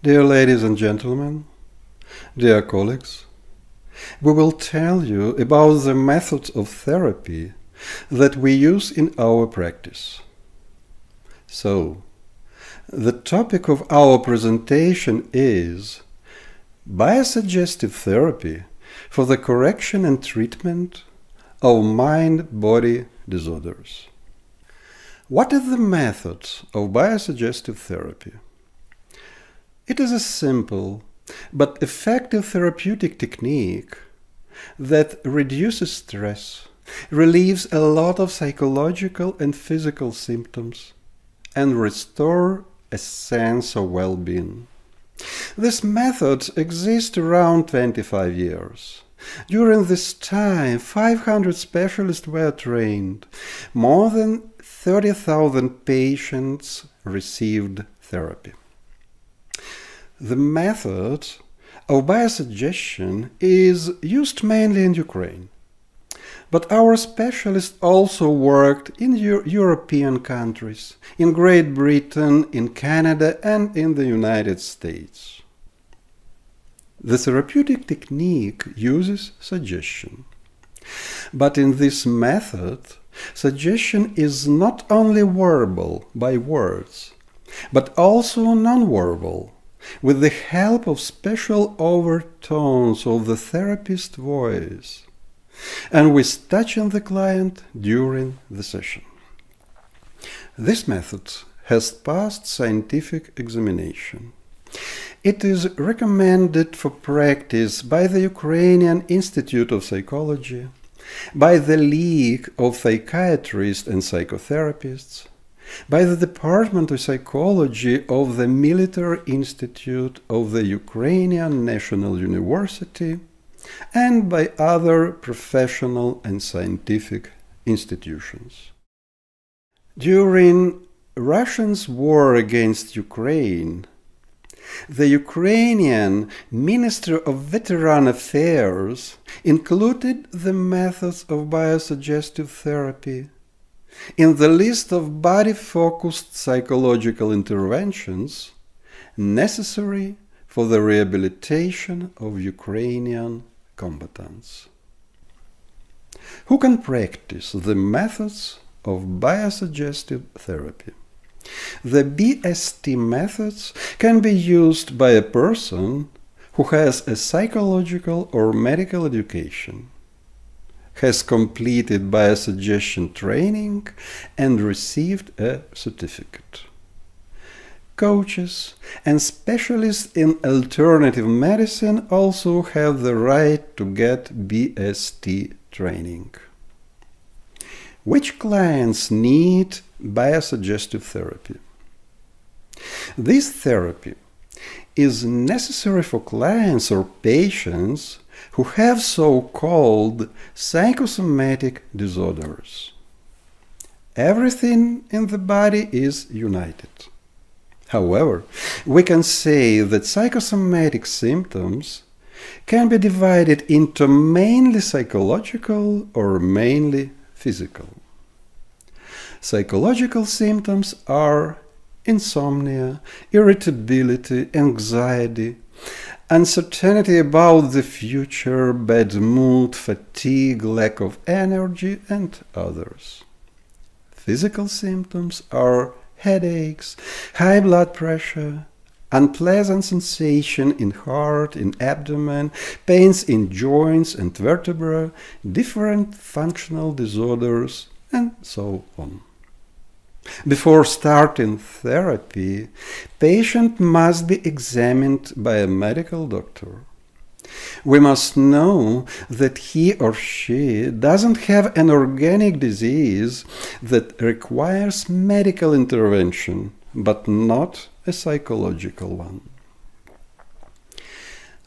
Dear ladies and gentlemen, dear colleagues, we will tell you about the methods of therapy that we use in our practice. So, the topic of our presentation is Biosuggestive therapy for the correction and treatment of mind-body disorders. What is the method of biosuggestive therapy? It is a simple but effective therapeutic technique that reduces stress, relieves a lot of psychological and physical symptoms, and restores a sense of well-being. This method exists around 25 years. During this time, 500 specialists were trained. More than 30,000 patients received therapy. The method of biosuggestion is used mainly in Ukraine, but our specialists also worked in European countries, in Great Britain, in Canada, and in the United States. The therapeutic technique uses suggestion. But in this method, suggestion is not only verbal by words, but also non-verbal, with the help of special overtones of the therapist's voice, and with touching the client during the session. This method has passed scientific examination. It is recommended for practice by the Ukrainian Institute of Psychology, by the League of Psychiatrists and Psychotherapists, by the Department of Psychology of the Military Institute of the Ukrainian National University, and by other professional and scientific institutions. During Russia's war against Ukraine, the Ukrainian Ministry of Veteran Affairs included the methods of biosuggestive therapy in the list of body-focused psychological interventions necessary for the rehabilitation of Ukrainian combatants. Who can practice the methods of biosuggestive therapy? The BST methods can be used by a person who has a psychological or medical education, has completed biosuggestion training and received a certificate. Coaches and specialists in alternative medicine also have the right to get BST training. Which clients need biosuggestive therapy? This therapy is necessary for clients or patients who have so-called psychosomatic disorders. Everything in the body is united. However, we can say that psychosomatic symptoms can be divided into mainly psychological or mainly physical. Psychological symptoms are insomnia, irritability, anxiety, uncertainty about the future, bad mood, fatigue, lack of energy, and others. Physical symptoms are headaches, high blood pressure, unpleasant sensation in heart, in abdomen, pains in joints and vertebrae, different functional disorders, and so on. Before starting therapy, patient must be examined by a medical doctor. We must know that he or she doesn't have an organic disease that requires medical intervention, but not a psychological one.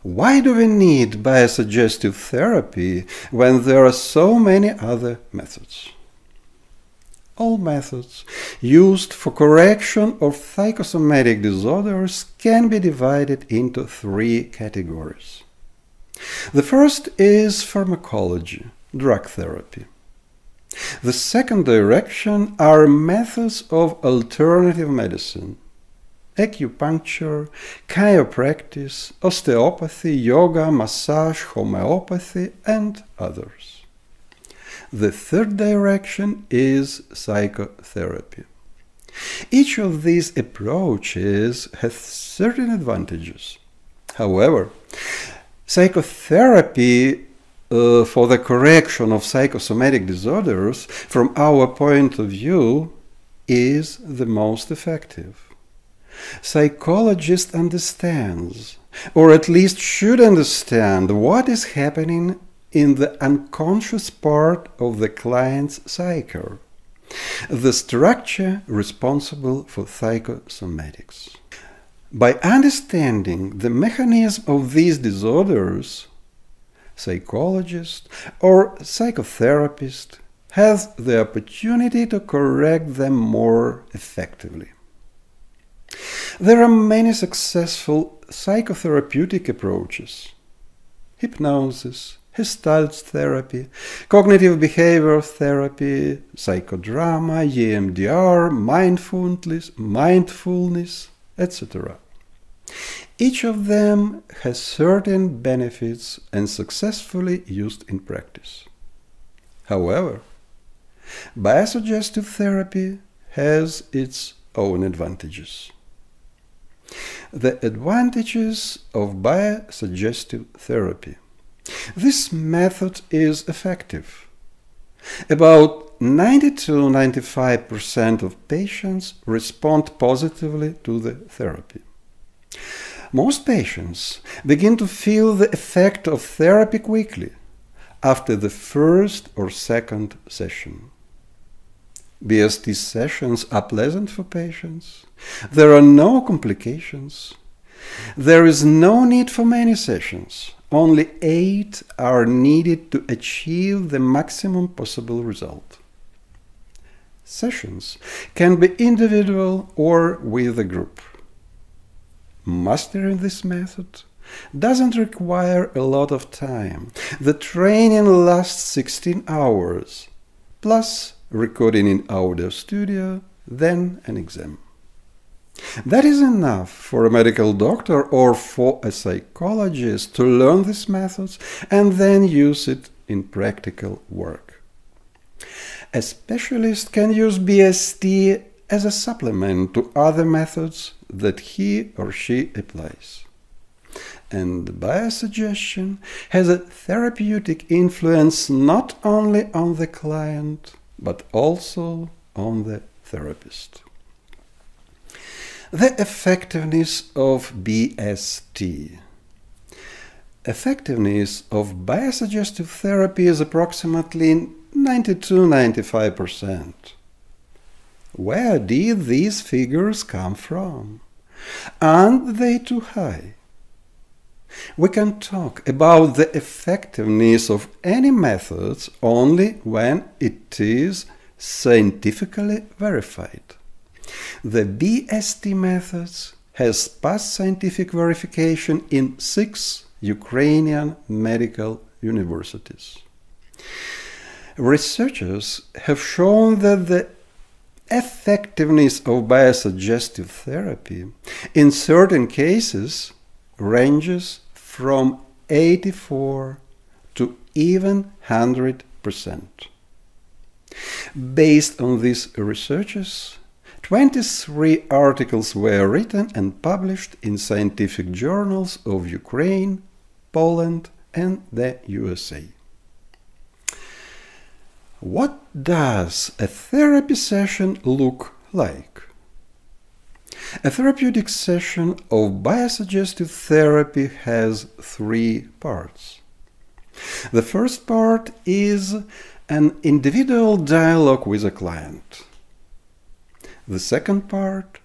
Why do we need biosuggestive therapy when there are so many other methods? All methods used for correction of psychosomatic disorders can be divided into three categories. The first is pharmacology, drug therapy. The second direction are methods of alternative medicine, acupuncture, chiropractic, osteopathy, yoga, massage, homeopathy, and others. The third direction is psychotherapy. Each of these approaches has certain advantages. However, psychotherapy for the correction of psychosomatic disorders, from our point of view, is the most effective. Psychologist understands, or at least should understand, what is happening in the unconscious part of the client's psyche, the structure responsible for psychosomatics. By understanding the mechanism of these disorders, psychologist or psychotherapist has the opportunity to correct them more effectively. There are many successful psychotherapeutic approaches: hypnosis, Gestalt therapy, cognitive behavior therapy, psychodrama, EMDR, mindfulness, etc. Each of them has certain benefits and successfully used in practice. However, biosuggestive therapy has its own advantages. The advantages of biosuggestive therapy. This method is effective. About 90–95% of patients respond positively to the therapy. Most patients begin to feel the effect of therapy quickly, after the first or second session. BST sessions are pleasant for patients. There are no complications. There is no need for many sessions. Only 8 are needed to achieve the maximum possible result. Sessions can be individual or with a group. Mastering this method doesn't require a lot of time. The training lasts 16 hours, plus recording in audio studio, then an exam. That is enough for a medical doctor or for a psychologist to learn these methods and then use it in practical work. A specialist can use BST as a supplement to other methods that he or she applies. And biosuggestion has a therapeutic influence not only on the client, but also on the therapist. The effectiveness of BST. Effectiveness of biosuggestive therapy is approximately 90–95%. Where did these figures come from? Aren't they too high? We can talk about the effectiveness of any methods only when it is scientifically verified. The BST methods has passed scientific verification in 6 Ukrainian medical universities. Researchers have shown that the effectiveness of biosuggestive therapy in certain cases ranges from 84 to even 100%. Based on these researches, 23 articles were written and published in scientific journals of Ukraine, Poland, and the USA. What does a therapy session look like? A therapeutic session of biosuggestive therapy has 3 parts. The first part is an individual dialogue with a client. The second part,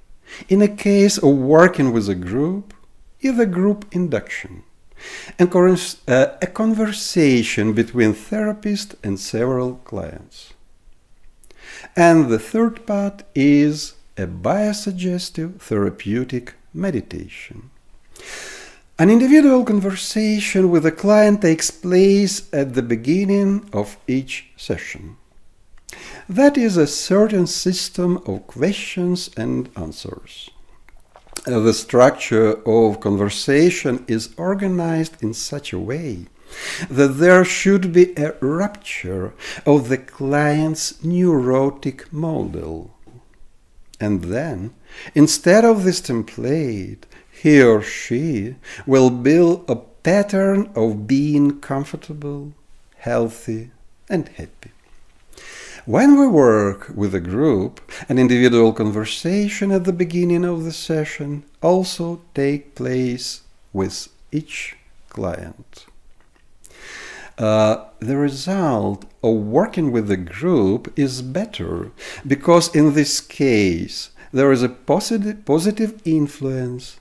in a case of working with a group, is a group induction, a conversation between therapist and several clients. And the third part is a biosuggestive therapeutic meditation. An individual conversation with a client takes place at the beginning of each session. That is a certain system of questions and answers. The structure of conversation is organized in such a way that there should be a rupture of the client's neurotic model. And then, instead of this template, he or she will build a pattern of being comfortable, healthy, and happy. When we work with a group, an individual conversation at the beginning of the session also takes place with each client. The result of working with the group is better because in this case there is a positive influence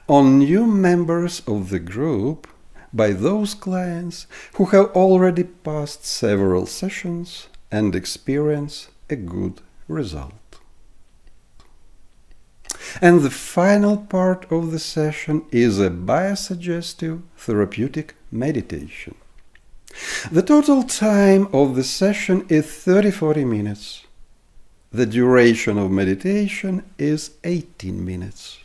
on new members of the group by those clients who have already passed several sessions and experience a good result. And the final part of the session is a biosuggestive therapeutic meditation. The total time of the session is 30-40 minutes. The duration of meditation is 18 minutes.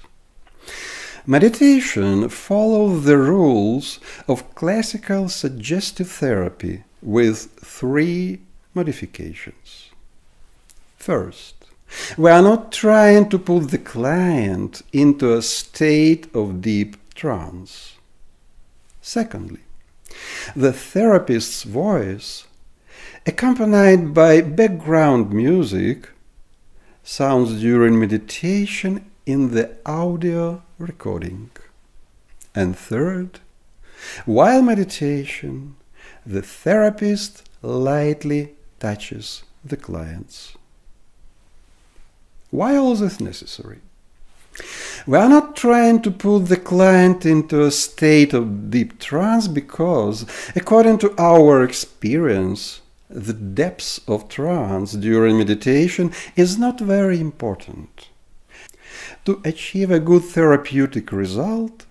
Meditation follows the rules of classical suggestive therapy with 3 modifications. First, we are not trying to put the client into a state of deep trance. Secondly, the therapist's voice, accompanied by background music, sounds during meditation in the audio recording. And third, while meditation, the therapist lightly touches the clients. Why all this necessary? We are not trying to put the client into a state of deep trance because, according to our experience, the depth of trance during meditation is not very important. To achieve a good therapeutic result,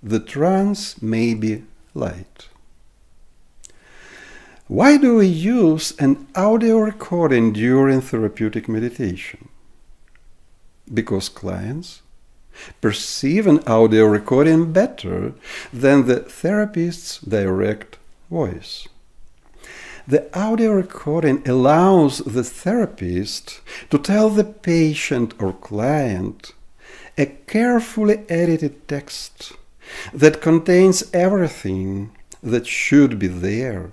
the trance may be light. Why do we use an audio recording during therapeutic meditation? Because clients perceive an audio recording better than the therapist's direct voice. The audio recording allows the therapist to tell the patient or client a carefully edited text that contains everything that should be there,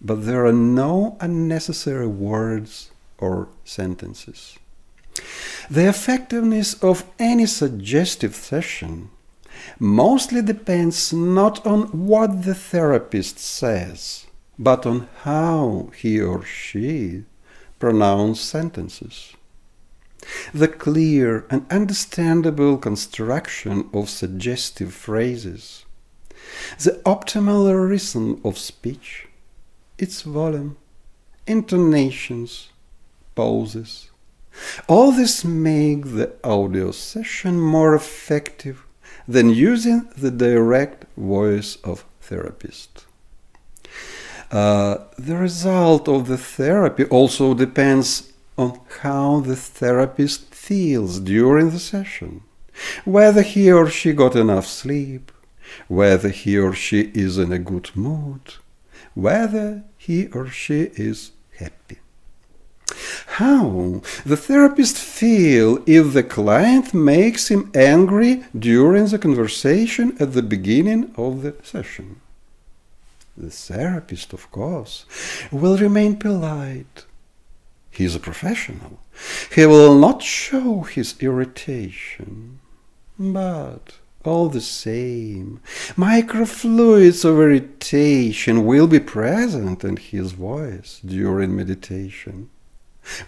but there are no unnecessary words or sentences. The effectiveness of any suggestive session mostly depends not on what the therapist says, but on how he or she pronounces sentences. The clear and understandable construction of suggestive phrases, the optimal rhythm of speech, its volume, intonations, pauses, all this make the audio session more effective than using the direct voice of therapist. The result of the therapy also depends on how the therapist feels during the session, whether he or she got enough sleep, whether he or she is in a good mood, whether he or she is happy. How the therapist feels if the client makes him angry during the conversation at the beginning of the session. The therapist, of course, will remain polite. He is a professional. He will not show his irritation. But all the same, microfluids of irritation will be present in his voice during meditation,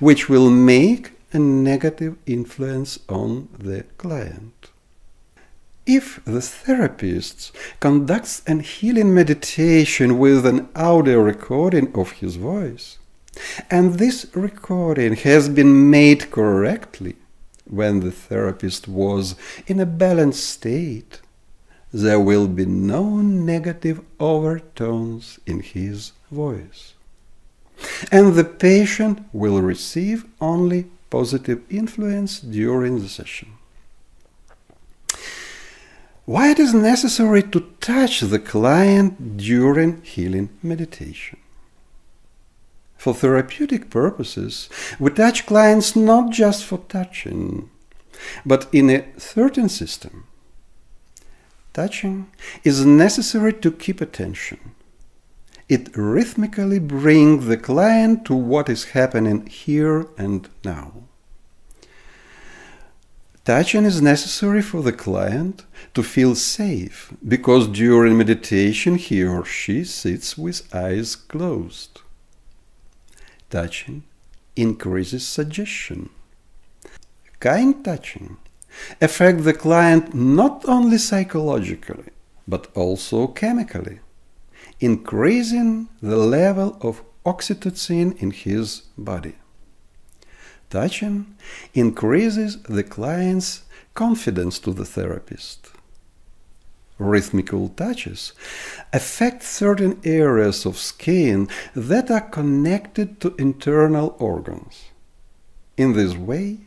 which will make a negative influence on the client. If the therapist conducts a healing meditation with an audio recording of his voice, and this recording has been made correctly when the therapist was in a balanced state, there will be no negative overtones in his voice, and the patient will receive only positive influence during the session. Why it is necessary to touch the client during healing meditation? For therapeutic purposes, we touch clients not just for touching, but in a certain system. Touching is necessary to keep attention. It rhythmically brings the client to what is happening here and now. Touching is necessary for the client to feel safe, because during meditation he or she sits with eyes closed. Touching increases suggestion. Kind touching affects the client not only psychologically, but also chemically, increasing the level of oxytocin in his body. Touching increases the client's confidence to the therapist. Rhythmical touches affect certain areas of skin that are connected to internal organs. In this way,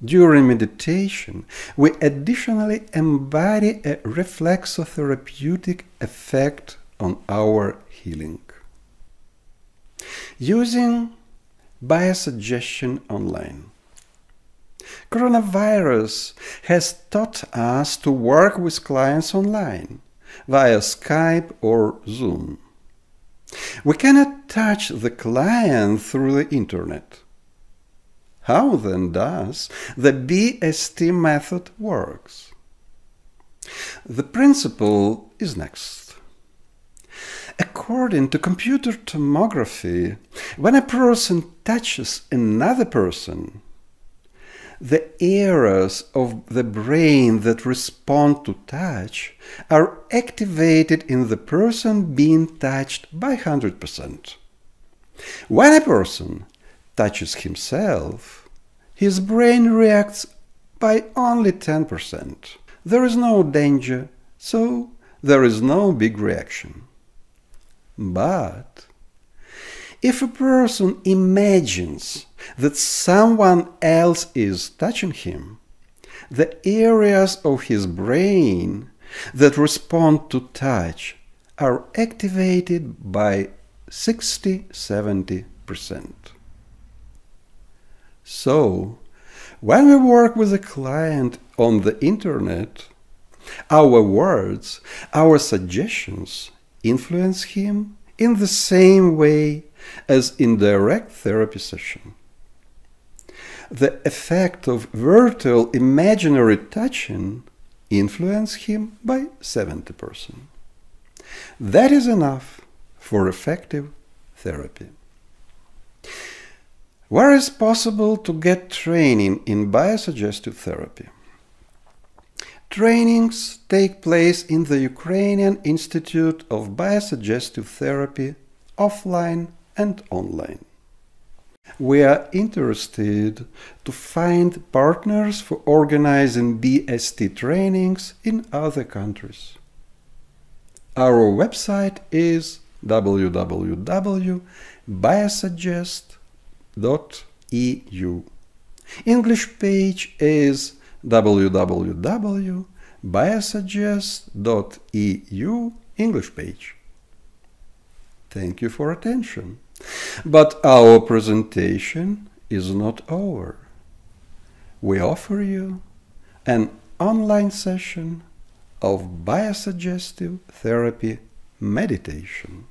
during meditation, we additionally embody a reflexotherapeutic effect on our healing. Using biosuggestion online. Coronavirus has taught us to work with clients online, via Skype or Zoom. We cannot touch the client through the internet. How then does the BST method works? The principle is next. According to computer tomography, when a person touches another person, the areas of the brain that respond to touch are activated in the person being touched by 100%. When a person touches himself, his brain reacts by only 10%. There is no danger, so there is no big reaction. But if a person imagines that someone else is touching him, the areas of his brain that respond to touch are activated by 60–70%. So, when we work with a client on the internet, our words, our suggestions influence him in the same way as in direct therapy session. The effect of virtual imaginary touching influences him by 70%. That is enough for effective therapy. Where is possible to get training in biosuggestive therapy? Trainings take place in the Ukrainian Institute of Biosuggestive Therapy, offline and online. We are interested to find partners for organizing BST trainings in other countries. Our website is www.biosuggest.eu. English page is www.biosuggest.eu English page. Thank you for attention. But our presentation is not over. We offer you an online session of biosuggestive therapy meditation.